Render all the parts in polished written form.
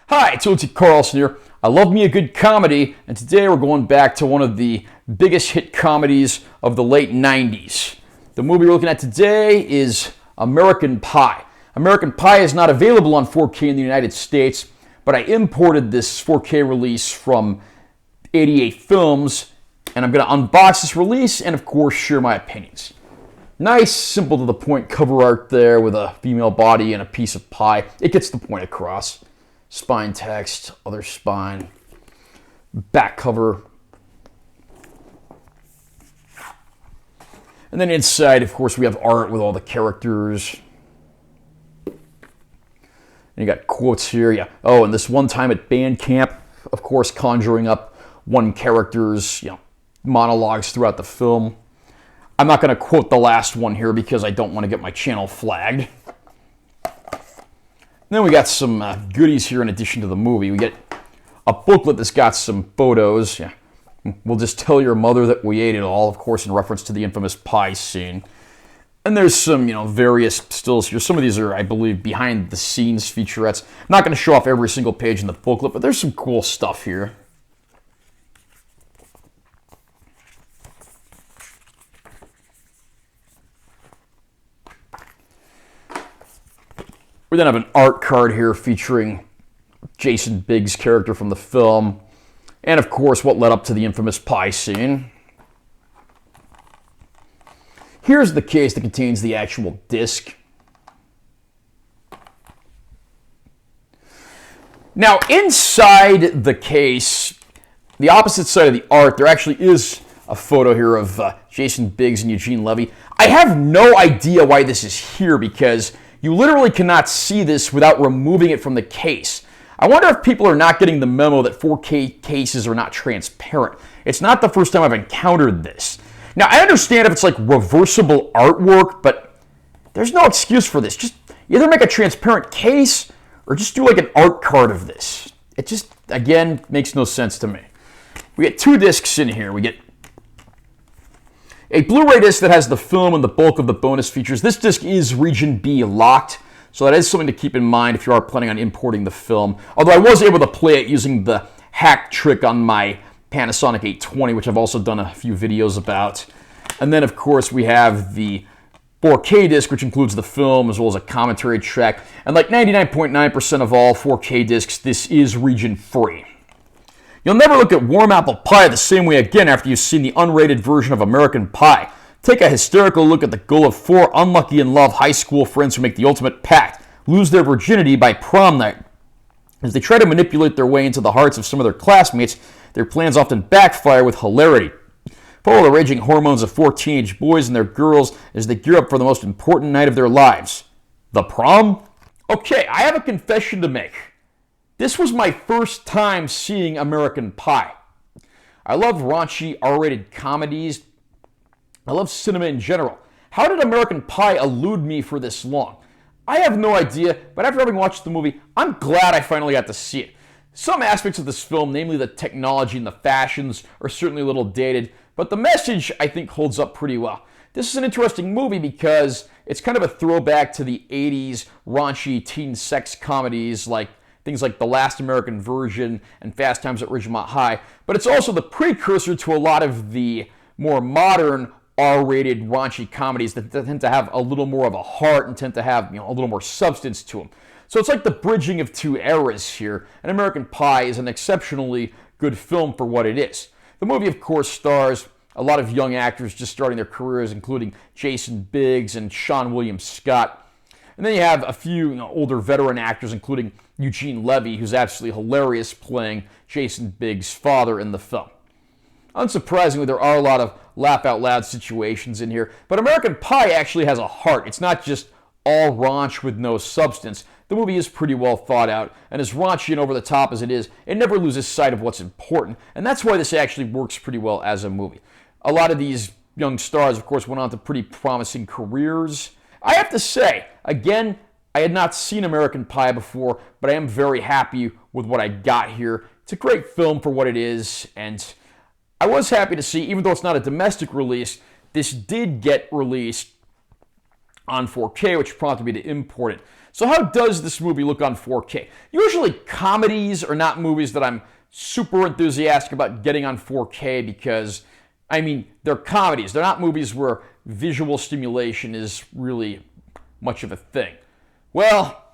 Hi, it's O.T. Carlson here. I love me a good comedy, and today we're going back to one of the biggest hit comedies of the late 90s. The movie we're looking at today is American Pie. American Pie is not available on 4K in the United States, but I imported this 4K release from 88 Films, and I'm going to unbox this release and, of course, share my opinions. Nice, simple to the point cover art there with a female body and a piece of pie. It gets the point across. Spine text, other spine, back cover. And then inside, of course, we have art with all the characters. And you got quotes here. Yeah. Oh, and this one time at band camp, of course, conjuring up one character's, monologues throughout the film. I'm not going to quote the last one here because I don't want to get my channel flagged. Then we got some goodies here in addition to the movie. We get a booklet that's got some photos. Yeah. We'll just tell your mother that we ate it all, of course, in reference to the infamous pie scene. And there's some, various stills here. Some of these are, I believe, behind-the-scenes featurettes. I'm not going to show off every single page in the booklet, but there's some cool stuff here. We then have an art card here featuring Jason Biggs' character from the film, and of course what led up to the infamous pie scene. Here's the case that contains the actual disc. Now inside the case, the opposite side of the art, there actually is a photo here of Jason Biggs and Eugene Levy. I have no idea why this is here because you literally cannot see this without removing it from the case. I wonder if people are not getting the memo that 4K cases are not transparent. It's not the first time I've encountered this. Now, I understand if it's like reversible artwork, but there's no excuse for this. Just either make a transparent case or just do like an art card of this. It just, again, makes no sense to me. We get two discs in here. We get a Blu-ray disc that has the film and the bulk of the bonus features. This disc is Region B locked, so that is something to keep in mind if you are planning on importing the film. Although I was able to play it using the hack trick on my Panasonic 820, which I've also done a few videos about. And then, of course, we have the 4K disc, which includes the film as well as a commentary track. And like 99.9% of all 4K discs, this is region free. You'll never look at warm apple pie the same way again after you've seen the unrated version of American Pie. Take a hysterical look at the goal of four unlucky in love high school friends who make the ultimate pact, lose their virginity by prom night. As they try to manipulate their way into the hearts of some of their classmates, their plans often backfire with hilarity. Follow the raging hormones of four teenage boys and their girls as they gear up for the most important night of their lives. The prom? Okay, I have a confession to make. This was my first time seeing American Pie. I love raunchy R-rated comedies. I love cinema in general. How did American Pie elude me for this long? I have no idea, but after having watched the movie, I'm glad I finally got to see it. Some aspects of this film, namely the technology and the fashions, are certainly a little dated, but the message, I think, holds up pretty well. This is an interesting movie because it's kind of a throwback to the 80s raunchy teen sex comedies like things like The Last American Virgin and Fast Times at Ridgemont High, but it's also the precursor to a lot of the more modern R-rated raunchy comedies that tend to have a little more of a heart and tend to have a little more substance to them. So it's like the bridging of two eras here, and American Pie is an exceptionally good film for what it is. The movie, of course, stars a lot of young actors just starting their careers, including Jason Biggs and Seann William Scott. And then you have a few older veteran actors, including Eugene Levy, who's absolutely hilarious playing Jason Biggs' father in the film. Unsurprisingly, there are a lot of laugh-out-loud situations in here, but American Pie actually has a heart. It's not just all raunch with no substance. The movie is pretty well thought out, and as raunchy and over-the-top as it is, it never loses sight of what's important, and that's why this actually works pretty well as a movie. A lot of these young stars, of course, went on to pretty promising careers. I have to say, again, I had not seen American Pie before, but I am very happy with what I got here. It's a great film for what it is, and I was happy to see, even though it's not a domestic release, this did get released on 4K, which prompted me to import it. So how does this movie look on 4K? Usually comedies are not movies that I'm super enthusiastic about getting on 4K because, I mean, they're comedies. They're not movies where visual stimulation is really much of a thing. Well,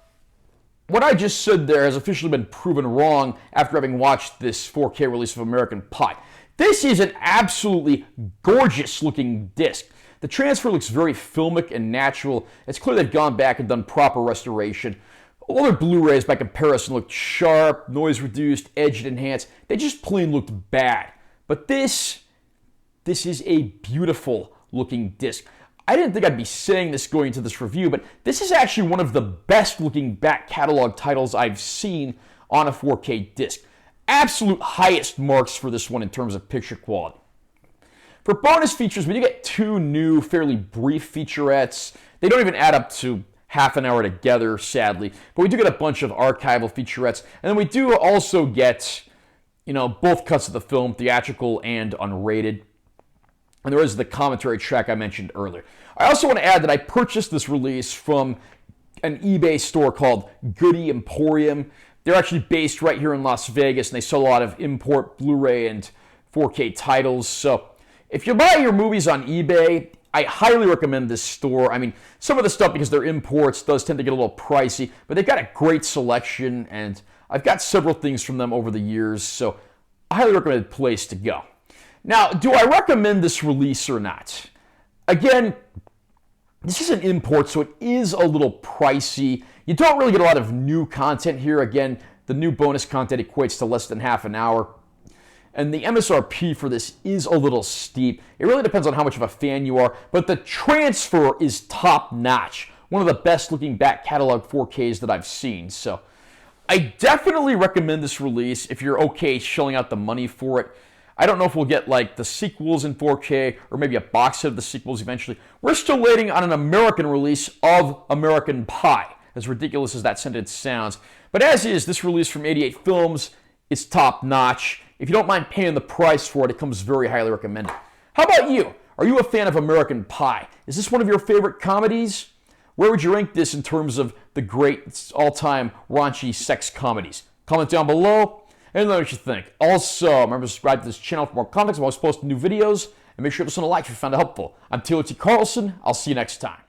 what I just said there has officially been proven wrong after having watched this 4K release of American Pie. This is an absolutely gorgeous looking disc. The transfer looks very filmic and natural. It's clear they've gone back and done proper restoration. Other Blu-rays by comparison looked sharp, noise reduced, edged enhanced. They just plain looked bad. But this is a beautiful looking disc. I didn't think I'd be saying this going into this review, but this is actually one of the best looking back catalog titles I've seen on a 4K disc. Absolute highest marks for this one in terms of picture quality. For bonus features, we do get 2 new, fairly brief featurettes. They don't even add up to half an hour together, sadly, but we do get a bunch of archival featurettes, and then we do also get, both cuts of the film, theatrical and unrated. And there is the commentary track I mentioned earlier. I also want to add that I purchased this release from an eBay store called Goody Emporium. They're actually based right here in Las Vegas, and they sell a lot of import Blu-ray and 4K titles. So if you buy your movies on eBay, I highly recommend this store. I mean, some of the stuff, because they're imports, does tend to get a little pricey, but they've got a great selection, and I've got several things from them over the years, so I highly recommend a place to go. Now, do I recommend this release or not? Again, this is an import, so it is a little pricey. You don't really get a lot of new content here. Again, the new bonus content equates to less than half an hour. And the MSRP for this is a little steep. It really depends on how much of a fan you are, but the transfer is top-notch. One of the best looking back catalog 4Ks that I've seen. So I definitely recommend this release if you're okay shelling out the money for it. I don't know if we'll get like the sequels in 4K or maybe a box set of the sequels eventually. We're still waiting on an American release of American Pie, as ridiculous as that sentence sounds. But as is, this release from 88 Films is top-notch. If you don't mind paying the price for it, it comes very highly recommended. How about you? Are you a fan of American Pie? Is this one of your favorite comedies? Where would you rank this in terms of the great all-time raunchy sex comedies? Comment down below. And let me know what you think. Also, remember to subscribe to this channel for more content. I'm always posting new videos. And make sure to listen to like if you found it helpful. I'm Taylor T. Carlson. I'll see you next time.